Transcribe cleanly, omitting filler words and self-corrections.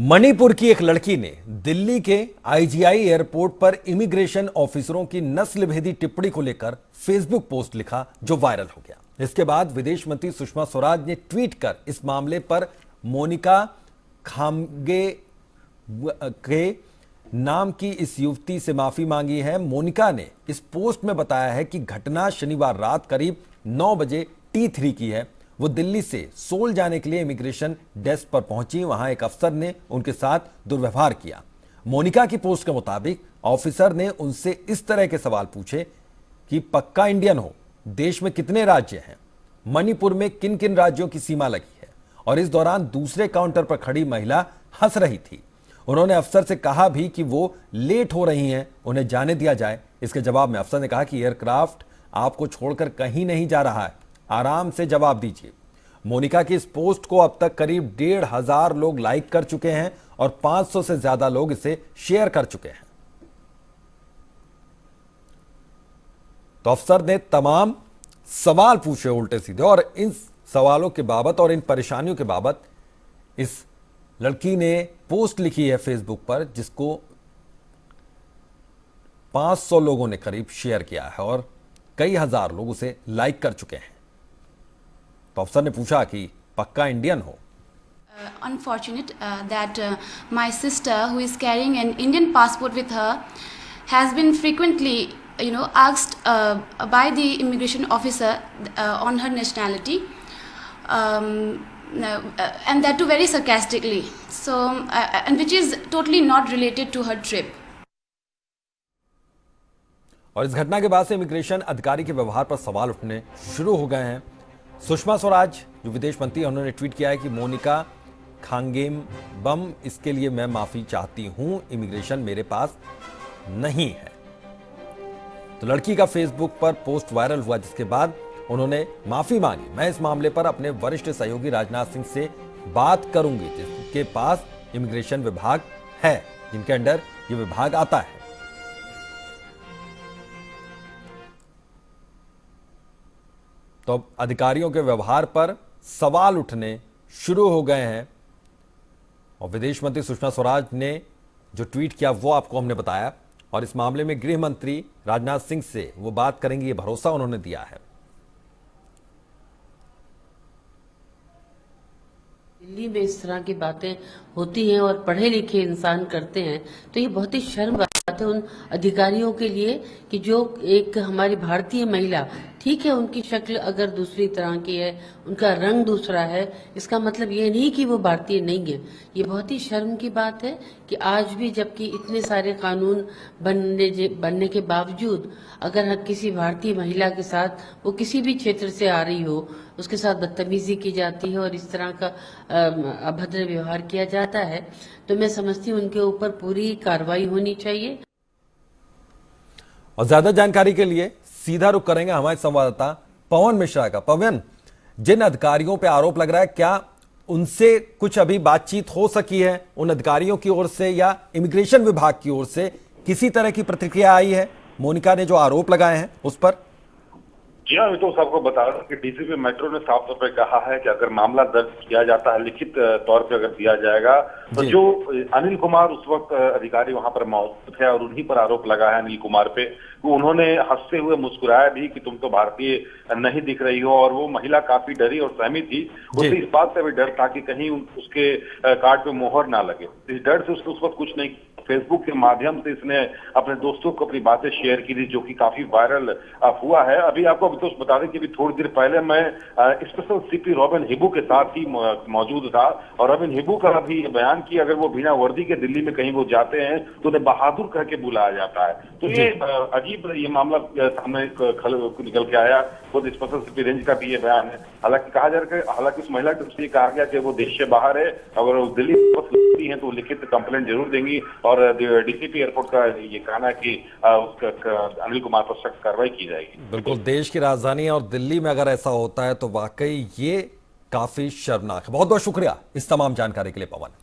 मणिपुर की एक लड़की ने दिल्ली के आईजीआई एयरपोर्ट पर इमिग्रेशन ऑफिसरों की नस्लभेदी टिप्पणी को लेकर फेसबुक पोस्ट लिखा जो वायरल हो गया। इसके बाद विदेश मंत्री सुषमा स्वराज ने ट्वीट कर इस मामले पर मोनिका खामगे के नाम की इस युवती से माफी मांगी है। मोनिका ने इस पोस्ट में बताया है कि घटना शनिवार रात करीब 9 बजे T3 की है। वो दिल्ली से सोल जाने के लिए इमिग्रेशन डेस्क पर पहुंची। वहां एक अफसर ने उनके साथ दुर्व्यवहार किया। मोनिका की पोस्ट के मुताबिक ऑफिसर ने उनसे इस तरह के सवाल पूछे कि पक्का इंडियन हो, देश में कितने राज्य हैं, मणिपुर में किन किन राज्यों की सीमा लगी है। और इस दौरान दूसरे काउंटर पर खड़ी महिला हंस रही थी। उन्होंने अफसर से कहा भी कि वो लेट हो रही हैं, उन्हें जाने दिया जाए। इसके जवाब में अफसर ने कहा कि एयरक्राफ्ट आपको छोड़कर कहीं नहीं जा रहा है, आराम से जवाब दीजिए। मोनिका की इस पोस्ट को अब तक करीब 1,500 लोग लाइक कर चुके हैं और 500 से ज्यादा लोग इसे शेयर कर चुके हैं। तो अफसर ने तमाम सवाल पूछे उल्टे सीधे, और इन सवालों के बाबत और इन परेशानियों के बाबत इस लड़की ने पोस्ट लिखी है फेसबुक पर, जिसको 500 लोगों ने करीब शेयर किया है और कई हजार लोग उसे लाइक कर चुके हैं। तो अफसर ने पूछा कि पक्का इंडियन हो। Unfortunate that my sister, who is carrying an Indian passport with her, has been frequently, asked by the immigration officer on her nationality, and that too very sarcastically. So, and which is totally not related to her trip. और इस घटना के बाद से immigration अधिकारी के व्यवहार पर सवाल उठने शुरू हो गए हैं। सुषमा स्वराज जो विदेश मंत्री हैं, उन्होंने ट्वीट किया है कि मोनिका खांगेम बम, इसके लिए मैं माफी चाहती हूं, इमिग्रेशन मेरे पास नहीं है। तो लड़की का फेसबुक पर पोस्ट वायरल हुआ, जिसके बाद उन्होंने माफी मांगी। मैं इस मामले पर अपने वरिष्ठ सहयोगी राजनाथ सिंह से बात करूंगी, जिनके पास इमिग्रेशन विभाग है, जिनके अंडर यह विभाग आता है। तो अब अधिकारियों के व्यवहार पर सवाल उठने शुरू हो गए हैं। और विदेश मंत्री सुषमा स्वराज ने जो ट्वीट किया वो आपको हमने बताया, और इस मामले में गृह मंत्री राजनाथ सिंह से वो बात करेंगे, ये भरोसा उन्होंने दिया है। दिल्ली में इस तरह की बातें होती हैं और पढ़े लिखे इंसान करते हैं, तो ये बहुत ही शर्म बात है उन अधिकारियों के लिए कि जो एक हमारी भारतीय महिला, ठीक है उनकी शक्ल अगर दूसरी तरह की है, उनका रंग दूसरा है, इसका मतलब ये नहीं कि वो भारतीय नहीं है। ये बहुत ही शर्म की बात है कि आज भी जबकि इतने सारे कानून बनने के बावजूद अगर किसी भारतीय महिला के साथ वो किसी भी क्षेत्र से आ रही हो, उसके साथ बदतमीजी की जाती है और इस तरह का अभद्र व्यवहार किया जाता है, तो मैं समझती हूँ उनके ऊपर पूरी कार्रवाई होनी चाहिए। और ज्यादा जानकारी के लिए सीधा रुख करेंगे हमारे संवाददाता पवन मिश्रा का। पवन, जिन अधिकारियों पे आरोप लग रहा है, क्या उनसे कुछ अभी बातचीत हो सकी है उन अधिकारियों की ओर से, या इमिग्रेशन विभाग की ओर से किसी तरह की प्रतिक्रिया आई है मोनिका ने जो आरोप लगाए हैं उस पर? जी हाँ, तो सबको बता रहा हूँ कि डीसीपी मेट्रो ने साफ तौर पर कहा है कि अगर मामला दर्ज किया जाता है, लिखित तौर पे अगर दिया जाएगा, तो जो अनिल कुमार उस वक्त अधिकारी वहां पर मौजूद है और उन्हीं पर आरोप लगा है अनिल कुमार पे, तो उन्होंने हंसते हुए मुस्कुराया भी कि तुम तो भारतीय नहीं दिख रही हो। और वो महिला काफी डरी और सहमी थी। उसे इस बात से भी डर था कि कहीं उसके कार्ड पे मोहर ना लगे। इस डर से उसने उस वक्त कुछ नहीं, फेसबुक के माध्यम से इसने अपने दोस्तों को अपनी बातें शेयर की थी, जो कि काफी वायरल हुआ है। अभी आपको तो बता दें कि अभी थोड़ी देर पहले मैं स्पेशल सीपी रॉबिन हिबू के साथ ही मौजूद था, और रॉबिन हिबू का भी बयान कि अगर वो बिना वर्दी के दिल्ली में कहीं वो जाते हैं तो उन्हें बहादुर कह के बुलाया जाता है। तो ये अजीब ये मामला सामने निकल के आया। खुद स्पेशल सीपी रेंज का भी ये बयान है। हालांकि कहा जा रहा है, हालांकि उस महिला की कहा गया कि वो देश से बाहर है, अगर वो दिल्ली लगती है तो लिखित कंप्लेंट जरूर देंगी। और डीसीपी एयरपोर्ट का ये कहना है कि अनिल कुमार पर सख्त कार्रवाई की जाएगी। बिल्कुल, देश की राजधानी और दिल्ली में अगर ऐसा होता है तो वाकई ये काफी शर्मनाक है। बहुत बहुत शुक्रिया इस तमाम जानकारी के लिए पवन।